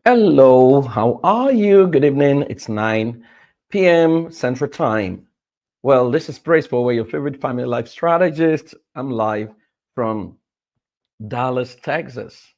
Hello, how are you? Good evening. It's 9 p.m. Central Time. Well, this is Praise for where your favorite family life strategist. I'm live from Dallas, Texas.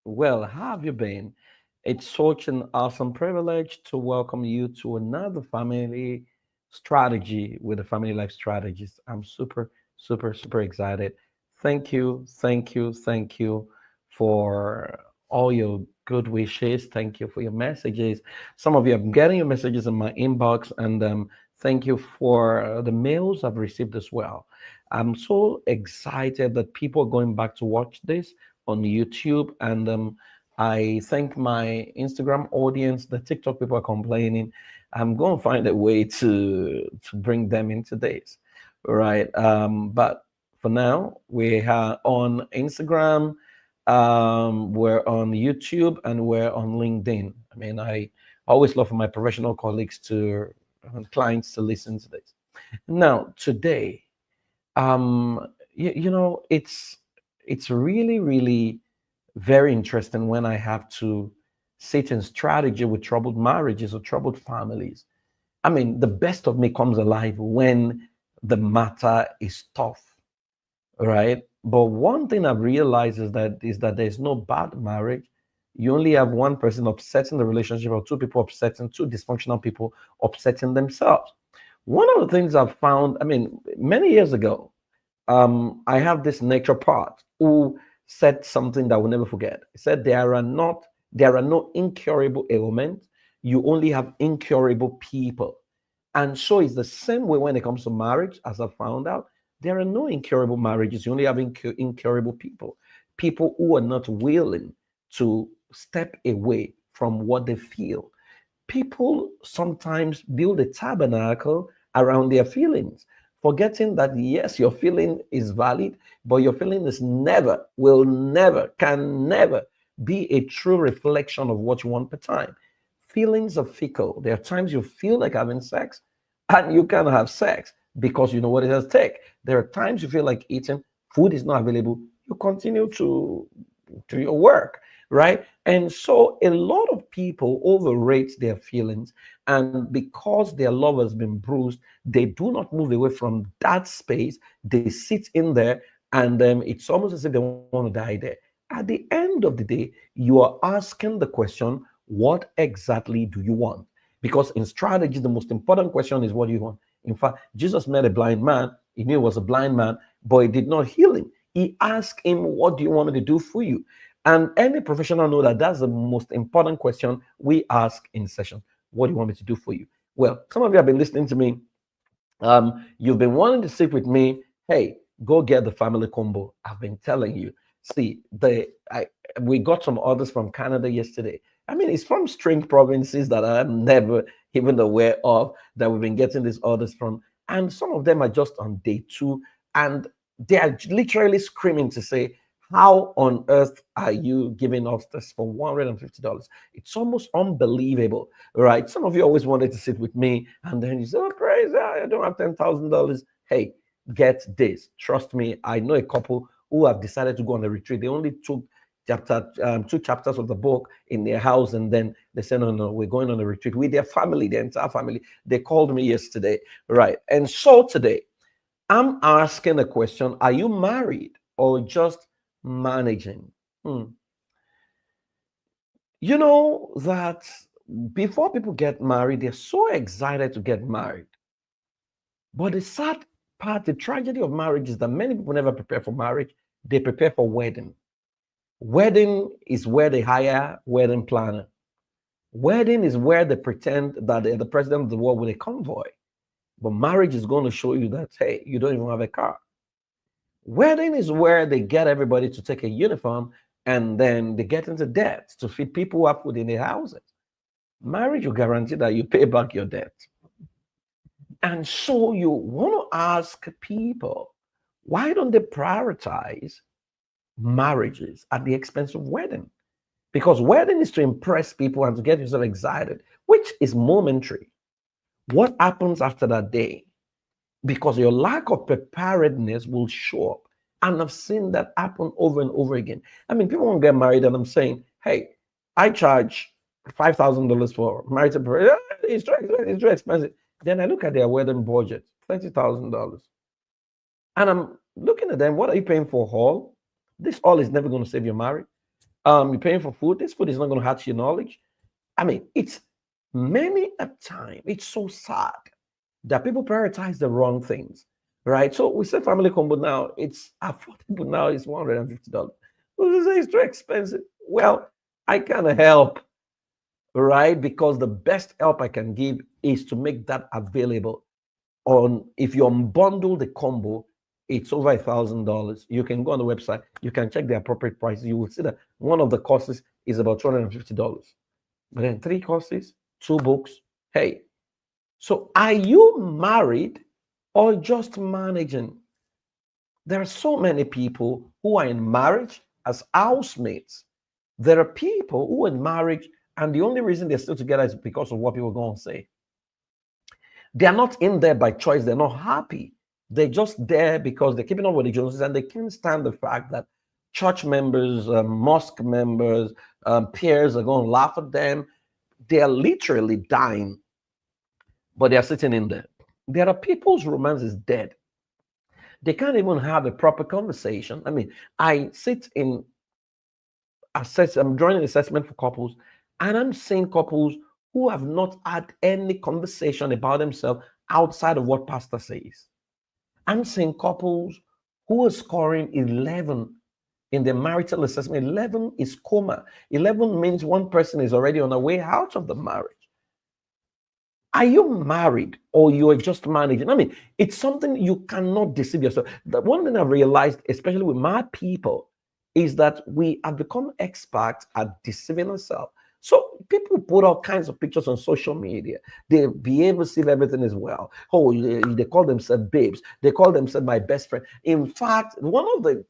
Well, how have you been? It's such an awesome privilege to welcome you to another family strategy with the family life strategist. I'm super excited. Thank you for all your good wishes. Thank you for your messages. Some of you, I'm getting your messages in my inbox, and thank you for the mails I've received as well. I'm so excited that people are going back to watch this on YouTube, and I thank my Instagram audience. The TikTok people are complaining. I'm going to find a way to bring them into this, right? But for now, we are on Instagram, we're on YouTube, and we're on LinkedIn. I mean, I always love for my professional colleagues to clients to listen to this. Now, today, it's really very interesting when I have to sit in strategy with troubled marriages or troubled families. I mean, the best of me comes alive when the matter is tough, right? But one thing I've realized is that there's no bad marriage. You only have one person upsetting the relationship, or two people upsetting, two dysfunctional people upsetting themselves. One of the things I've found, I mean, many years ago, I have this nature part who said something that I will never forget. He said, there are no incurable ailments. You only have incurable people. And so it's the same way when it comes to marriage, as I found out. There are no incurable marriages. You only have incurable people. People who are not willing to step away from what they feel. People sometimes build a tabernacle around their feelings, forgetting that yes, your feeling is valid, but your feeling is never, will never, can never be a true reflection of what you want per time. Feelings are fickle. There are times you feel like having sex and you can't have sex because you know what it has take. There are times you feel like eating, food is not available. You continue to do your work, right? And so a lot of people overrate their feelings, and because their love has been bruised, they do not move away from that space. They sit in there, and it's almost as if they want to die there. At the end of the day, you are asking the question, what exactly do you want? Because in strategy, the most important question is, what do you want? In fact, Jesus met a blind man. He knew he was a blind man, but he did not heal him. He asked him, what do you want me to do for you? And any professional know that that's the most important question we ask in session. What do you want me to do for you? Well, some of you have been listening to me. You've been wanting to sit with me. Hey, go get the family combo. I've been telling you. See, we got some orders from Canada yesterday. I mean, it's from strange provinces that I'm never even aware of that we've been getting these orders from. And some of them are just on day two. And they are literally screaming to say, how on earth are you giving us this for $150? It's almost unbelievable, right? Some of you always wanted to sit with me, and then you say, oh, praise God, I don't have $10,000. Hey, get this. Trust me, I know a couple who have decided to go on a retreat. They only took two chapters of the book in their house, and then they said, no, we're going on a retreat with their family, their entire family. They called me yesterday, right? And so today, I'm asking a question: are you married or just managing? Hmm. You know that before people get married, they're so excited to get married. But the sad part, the tragedy of marriage is that many people never prepare for marriage, they prepare for wedding. Wedding is where they hire wedding planner. Wedding is where they pretend that they're the president of the world with a convoy. But marriage is going to show you that, hey, you don't even have a car. Wedding is where they get everybody to take a uniform, and then they get into debt to feed people who have food in their houses. Marriage will guarantee that you pay back your debt. And so you want to ask people, why don't they prioritize marriages at the expense of wedding? Because wedding is to impress people and to get yourself excited, which is momentary. What happens after that day? Because your lack of preparedness will show up. And I've seen that happen over and over again. I mean, people won't get married, and I'm saying, hey, I charge. $5,000 for marital parade. It's too expensive. It's too expensive. Then I look at their wedding budget, $20,000. And I'm looking at them. What are you paying for hall? This all is never going to save your marriage. You're paying for food. This food is not going to hurt your knowledge. I mean, it's many a time. It's so sad that people prioritize the wrong things, right? So we say family combo now. It's affordable now. It's $150. We say it's too expensive. Well, I can't help, right? Because the best help I can give is to make that available. On if you unbundle the combo, it's over $1,000. You can go on the website, you can check the appropriate prices. You will see that one of the courses is about $250. But then three courses, two books. Hey, so are you married or just managing? There are so many people who are in marriage as housemates. There are people who are in marriage and the only reason they're still together is because of what people are going to say. They are not in there by choice. They're not happy. They're just there because they're keeping up with the Joneses and they can't stand the fact that church members, mosque members, peers are going to laugh at them. They are literally dying, but they are sitting in there. There are people's romance is dead. They can't even have a proper conversation. I mean, I sit in I'm drawing an assessment for couples, and I'm seeing couples who have not had any conversation about themselves outside of what pastor says. I'm seeing couples who are scoring 11 in their marital assessment. 11 is coma. 11 means one person is already on the way out of the marriage. Are you married or you are just managing? I mean, it's something you cannot deceive yourself. The one thing I've realized, especially with my people, is that we have become experts at deceiving ourselves. So people put all kinds of pictures on social media. They behave as if everything is well. Oh, they call themselves babes. They call themselves my best friend. In fact, one of the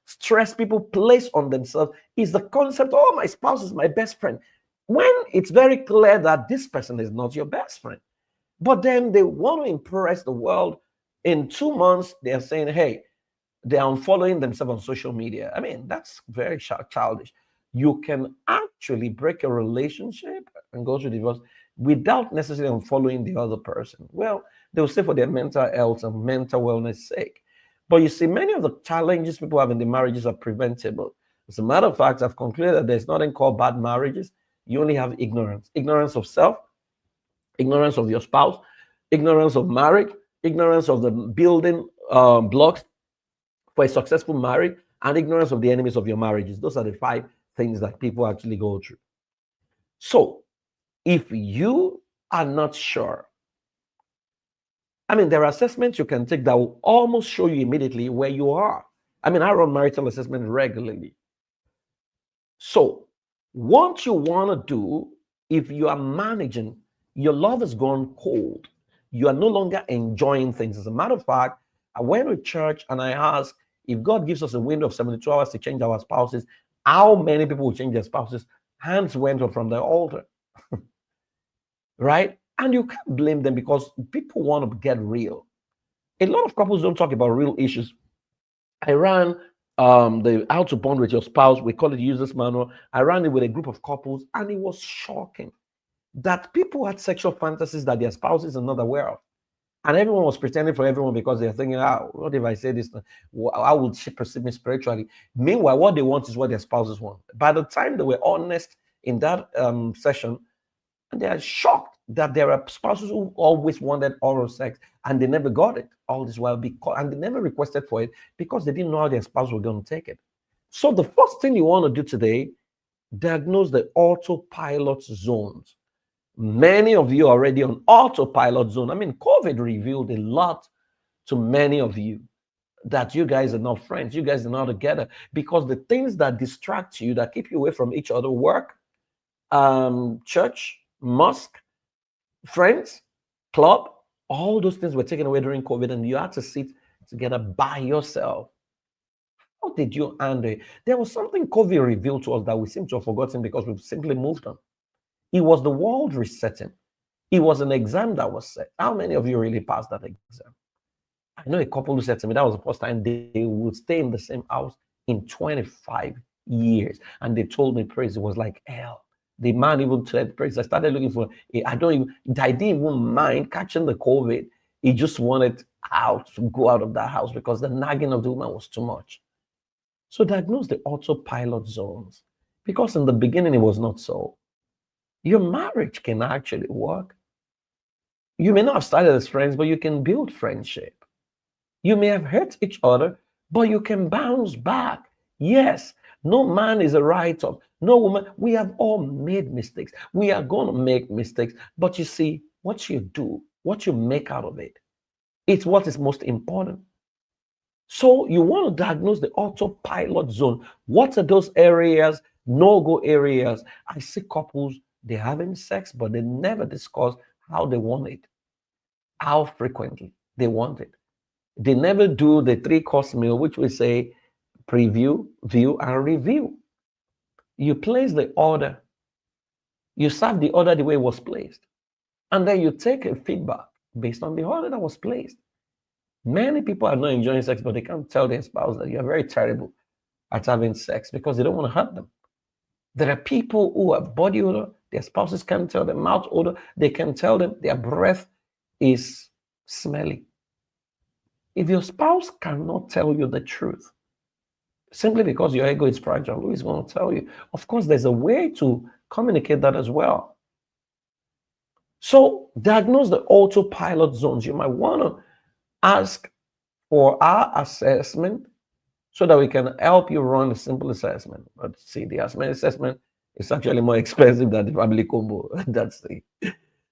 stress people place on themselves is the concept, oh, my spouse is my best friend. When it's very clear that this person is not your best friend. But then they want to impress the world. In 2 months, they are saying, hey, they are unfollowing themselves on social media. I mean, that's very childish. You can actually break a relationship and go through divorce without necessarily unfollowing the other person. Well, they will say for their mental health and mental wellness sake. But you see, many of the challenges people have in the marriages are preventable. As a matter of fact, I've concluded that there's nothing called bad marriages. You only have ignorance. Ignorance of self, ignorance of your spouse, ignorance of marriage, ignorance of the building blocks for a successful marriage, and ignorance of the enemies of your marriages. Those are the 5 things that people actually go through. So, if you are not sure, I mean, there are assessments you can take that will almost show you immediately where you are. I mean, I run marital assessment regularly. So, what you want to do, if you are managing, your love has gone cold. You are no longer enjoying things. As a matter of fact, I went to church and I asked, if God gives us a window of 72 hours to change our spouses, how many people will change their spouses? Hands went up from the altar, right? And you can't blame them because people want to get real. A lot of couples don't talk about real issues. I ran the how to bond with your spouse. We call it users manual. I ran it with a group of couples, and it was shocking that people had sexual fantasies that their spouses are not aware of. And everyone was pretending for everyone because they're thinking, oh, what if I say this? How would she perceive me spiritually? Meanwhile, what they want is what their spouses want. By the time they were honest in that session, and they are shocked that there are spouses who always wanted oral sex and they never got it all this while because and they never requested for it because they didn't know how their spouse was going to take it. So the first thing you want to do today, diagnose the autopilot zones. Many of you are already on autopilot zone. I mean, COVID revealed a lot to many of you that you guys are not friends, you guys are not together because the things that distract you, that keep you away from each other, work, church, mosque, friends, club, all those things were taken away during COVID, and you had to sit together by yourself. How did you handle it? There was something COVID revealed to us that we seem to have forgotten because we've simply moved on. It was the world resetting. It was an exam that was set. How many of you really passed that exam? I know a couple who said to me that was the first time they would stay in the same house in 25 years. And they told me, praise, it was like hell. The man even said, "Praise, I started looking for, I didn't even mind catching the COVID. He just wanted out to go out of that house because the nagging of the woman was too much." So diagnose the autopilot zones, because in the beginning it was not so. Your marriage can actually work. You may not have started as friends, but you can build friendship. You may have hurt each other, but you can bounce back. Yes, no man is a write-off. No woman. We have all made mistakes. We are going to make mistakes. But you see, what you do, what you make out of it, it's what is most important. So you want to diagnose the autopilot zone. What are those areas, no-go areas? I see couples, they're having sex, but they never discuss how they want it, how frequently they want it. They never do the 3-course meal, which we say preview, view, and review. You place the order, you serve the order the way it was placed, and then you take a feedback based on the order that was placed. Many people are not enjoying sex, but they can't tell their spouse that you're very terrible at having sex because they don't want to hurt them. There are people who have body odor, their spouses can't tell them, mouth odor, they can tell them their breath is smelly. If your spouse cannot tell you the truth, simply because your ego is fragile, who is going to tell you? Of course, there's a way to communicate that as well. So diagnose the autopilot zones. You might want to ask for our assessment so that we can help you run a simple assessment. But see, the assessment is actually more expensive than the family combo. That's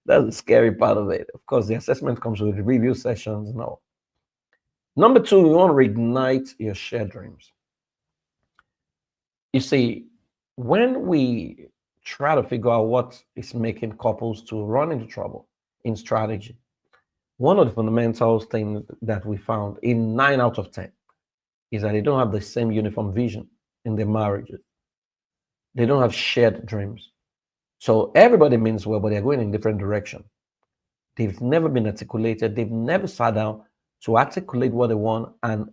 the scary part of it. Of course, the assessment comes with review sessions. No. Number 2, you want to reignite your shared dreams. You see, when we try to figure out what is making couples to run into trouble in strategy, one of the fundamental things that we found in 9 out of 10 is that they don't have the same uniform vision in their marriages. They don't have shared dreams. So everybody means well, but they're going in different direction. They've never been articulated. They've never sat down to articulate what they want and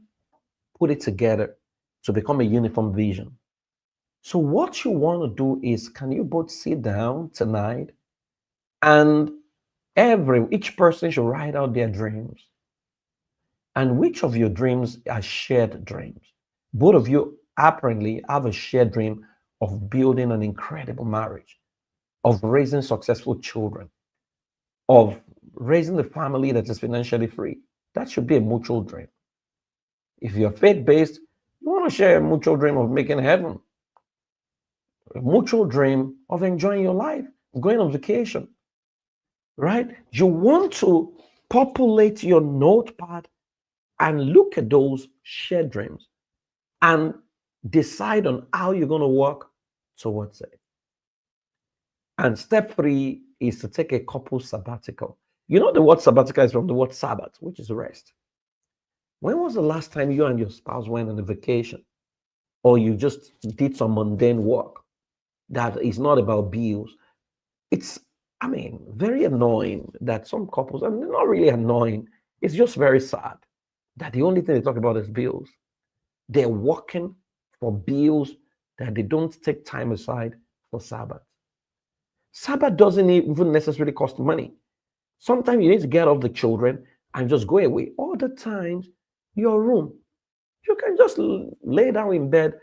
put it together to become a uniform vision. So what you want to do is, can you both sit down tonight and each person should write out their dreams, and which of your dreams are shared dreams? Both of you apparently have a shared dream of building an incredible marriage, of raising successful children, of raising a family that is financially free. That should be a mutual dream. If you're faith-based, you want to share a mutual dream of making heaven, a mutual dream of enjoying your life, going on vacation, right? You want to populate your notepad and look at those shared dreams and decide on how you're going to work towards it. And step 3 is to take a couple sabbatical. You know, the word sabbatical is from the word Sabbath, which is rest. When was the last time you and your spouse went on a vacation, or you just did some mundane work that is not about bills? It's, very annoying that some couples, and not really annoying, it's just very sad that the only thing they talk about is bills. They're working for bills that they don't take time aside for Sabbath. Sabbath doesn't even necessarily cost money. Sometimes you need to get off the children and just go away. Other times, your room, you can just lay down in bed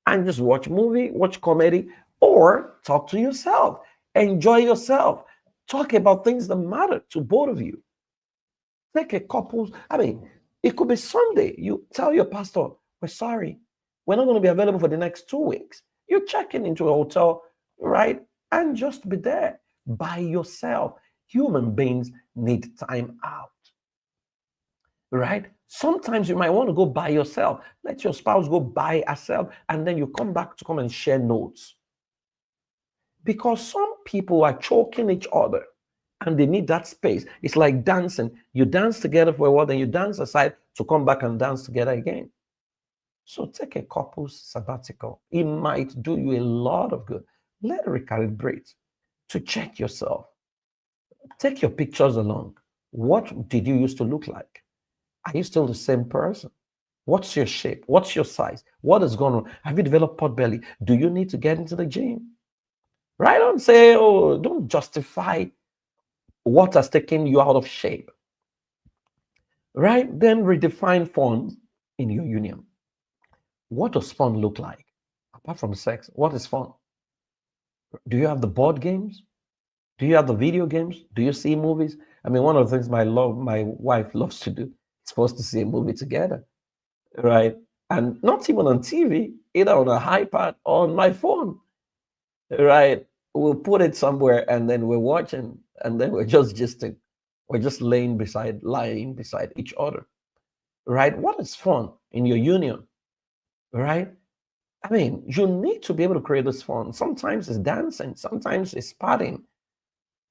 and just watch movie, watch comedy, or talk to yourself. Enjoy yourself. Talk about things that matter to both of you. Take a couple, it could be Sunday. You tell your pastor, we're sorry, we're not going to be available for the next 2 weeks. You're checking into a hotel, right? And just be there by yourself. Human beings need time out, right? Sometimes you might want to go by yourself. Let your spouse go by herself, and then you come back to come and share notes. Because some people are choking each other and they need that space. It's like dancing. You dance together for a while, then you dance aside to come back and dance together again. So take a couple's sabbatical. It might do you a lot of good. Let it recalibrate to check yourself. Take your pictures along. What did you used to look like? Are you still the same person? What's your shape? What's your size? What is going on? Have you developed pot belly? Do you need to get into the gym? right? Don't say, oh, don't justify what has taken you out of shape, right? Then redefine fun in your union. What does fun look like? Apart from sex, what is fun? Do you have the board games? Do you have the video games? Do you see movies? I mean, one of the things my wife loves to do is for us to see a movie together, right? And not even on TV, either on an iPad or on my phone, right? We'll put it somewhere and then we're watching and then we're just gisting. We're just lying beside each other, right? What is fun in your union, right? I mean, you need to be able to create this fun. Sometimes it's dancing, sometimes it's partying.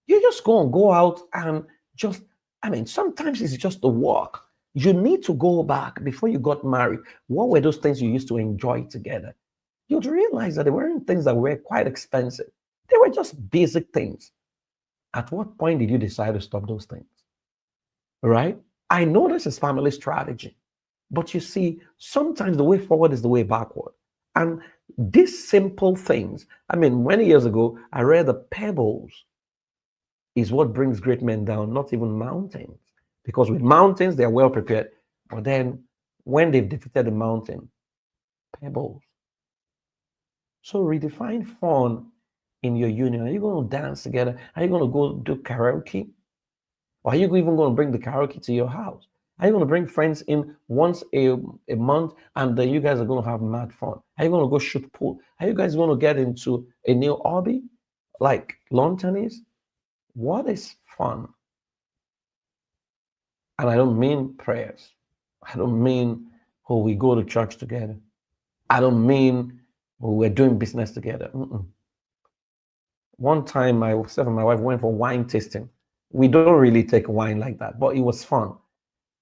You just go out and just, I mean, sometimes it's just a walk. You need to go back before you got married. What were those things you used to enjoy together? You'd realize that they weren't things that were quite expensive. They were just basic things. At what point did you decide to stop those things? Right? I know this is family strategy, but you see, sometimes the way forward is the way backward. And these simple things, I mean, many years ago, I read the pebbles is what brings great men down, not even mountains. Because with mountains, they're well prepared. But then when they've defeated the mountain, pebbles. So redefine fun in your union. Are you going to dance together? Are you going to go do karaoke? Or are you even going to bring the karaoke to your house? Are you going to bring friends in once a month and then you guys are going to have mad fun? Are you going to go shoot pool? Are you guys going to get into a new hobby like lawn tennis? What is fun? And I don't mean prayers. I don't mean, oh, we go to church together. I don't mean, oh, we're doing business together. One time, myself and my wife went for wine tasting. We don't really take wine like that, but it was fun.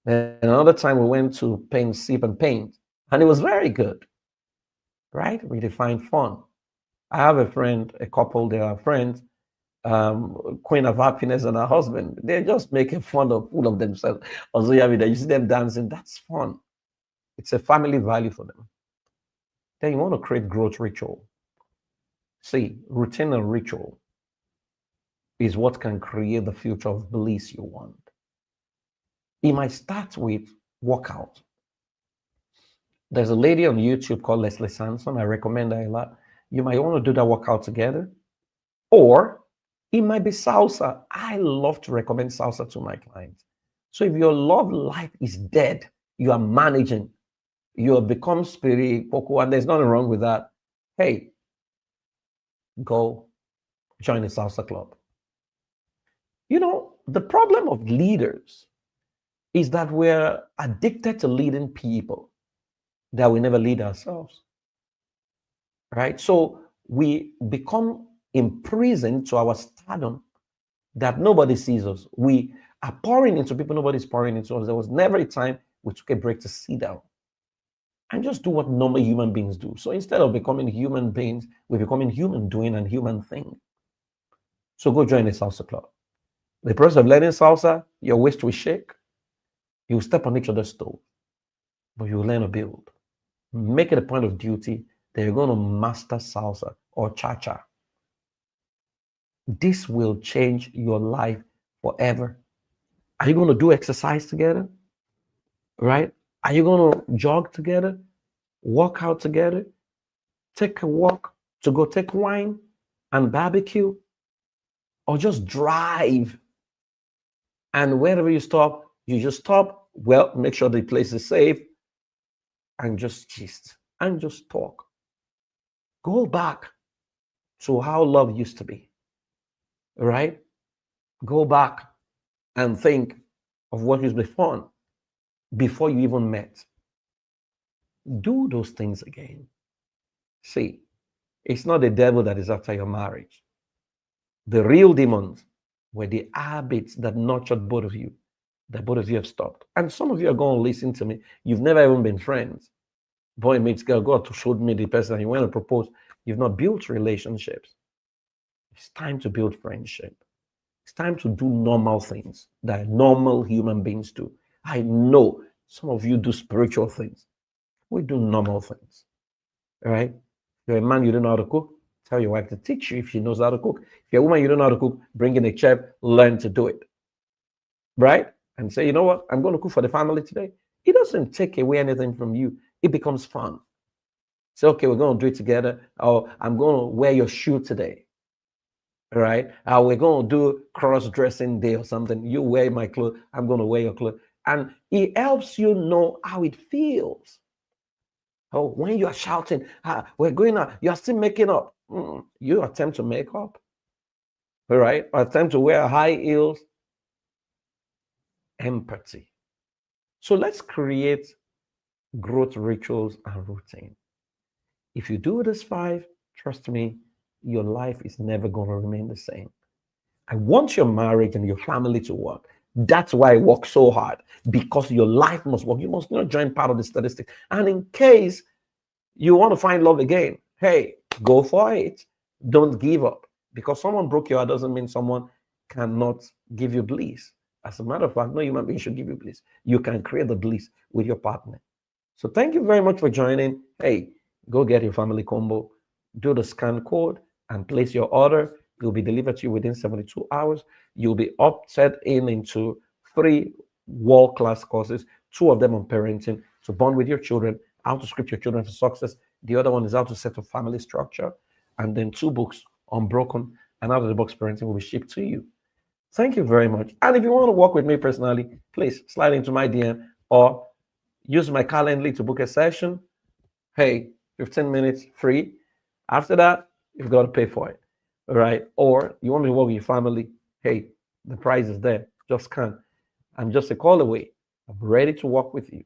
Then another time, we went to paint, sip and paint, and it was very good, right? We define fun. I have a friend, a couple, they are friends, Queen of Happiness and her husband. They're just making fun of all of themselves. Also, you see them dancing. That's fun. It's a family value for them. Then you want to create growth ritual. See, routine and ritual is what can create the future of bliss you want. It might start with workout. There's a lady on YouTube called Leslie Sanson. I recommend her a lot. You might want to do that workout together. Or it might be salsa. I love to recommend salsa to my clients. So if your love life is dead, you are managing, you have become spirit, poco, and there's nothing wrong with that. Hey, go join a salsa club. You know, the problem of leaders is that we're addicted to leading people that we never lead ourselves. Right? So we become imprisoned to our stardom that nobody sees us. We are pouring into people, nobody's pouring into us. There was never a time we took a break to sit down and just do what normal human beings do. So instead of becoming human beings, we're becoming human doing and human thing. So go join a salsa club. The process of learning salsa, your waist will shake. You will step on each other's toes, but you will learn to build. Make it a point of duty that you're going to master salsa or cha-cha. This will change your life forever. Are you going to do exercise together? Right? Are you going to jog together? Walk out together? Take a walk to go take wine and barbecue? Or just drive? And wherever you stop, you just stop. Well, make sure the place is safe and just gist and just talk. Go back to how love used to be. Right? Go back and think of what used to be fun before you even met. Do those things again. See, it's not the devil that is after your marriage. The real demons were the habits that nurtured both of you, that both of you have stopped. And some of you are going to listen to me. You've never even been friends. Boy meets girl, God showed me the person you want to propose. You've not built relationships. It's time to build friendship. It's time to do normal things that normal human beings do. I know some of you do spiritual things. We do normal things. All right? You're a man, you don't know how to cook. Tell your wife to teach you if she knows how to cook. If you're a woman, you don't know how to cook, bring in a chef, learn to do it. Right? And say, you know what? I'm going to cook for the family today. It doesn't take away anything from you. It becomes fun. Say, okay, we're going to do it together. Or I'm going to wear your shoe today. All right? We're going to do cross-dressing day or something. You wear my clothes. I'm going to wear your clothes. And it helps you know how it feels. Oh, when you are shouting, we're going out, you are still making up. You attempt to make up. All right? Attempt to wear high heels. Empathy. So let's create growth rituals and routine. If you do this 5, trust me, your life is never going to remain the same. I want your marriage and your family to work. That's why I work so hard, because your life must work. You must not join part of the statistic. And in case you want to find love again, hey, go for it. Don't give up. Because someone broke your heart doesn't mean someone cannot give you bliss. As a matter of fact, no human being should give you bliss. You can create the bliss with your partner. So thank you very much for joining. Hey, go get your family combo, do the scan code, and place your order. It will be delivered to you within 72 hours. You'll be opted into 3 world-class courses, 2 of them on parenting, to bond with your children, how to script your children for success. The other one is how to set up family structure. And then 2 books on broken and out of the box parenting will be shipped to you. Thank you very much. And if you want to work with me personally, please slide into my DM or use my Calendly to book a session. Hey, 15 minutes free. After that, you've got to pay for it. All right. Or you want me to work with your family. Hey, the price is there. Just come. I'm just a call away. I'm ready to work with you.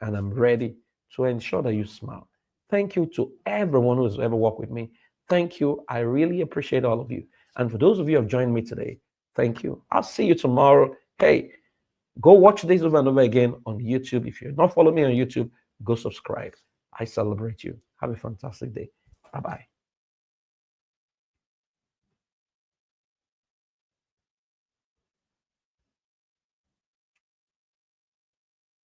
And I'm ready to ensure that you smile. Thank you to everyone who has ever worked with me. Thank you. I really appreciate all of you. And for those of you who have joined me today, thank you. I'll see you tomorrow. Hey, go watch this over and over again on YouTube. If you're not following me on YouTube, go subscribe. I celebrate you. Have a fantastic day. Bye-bye.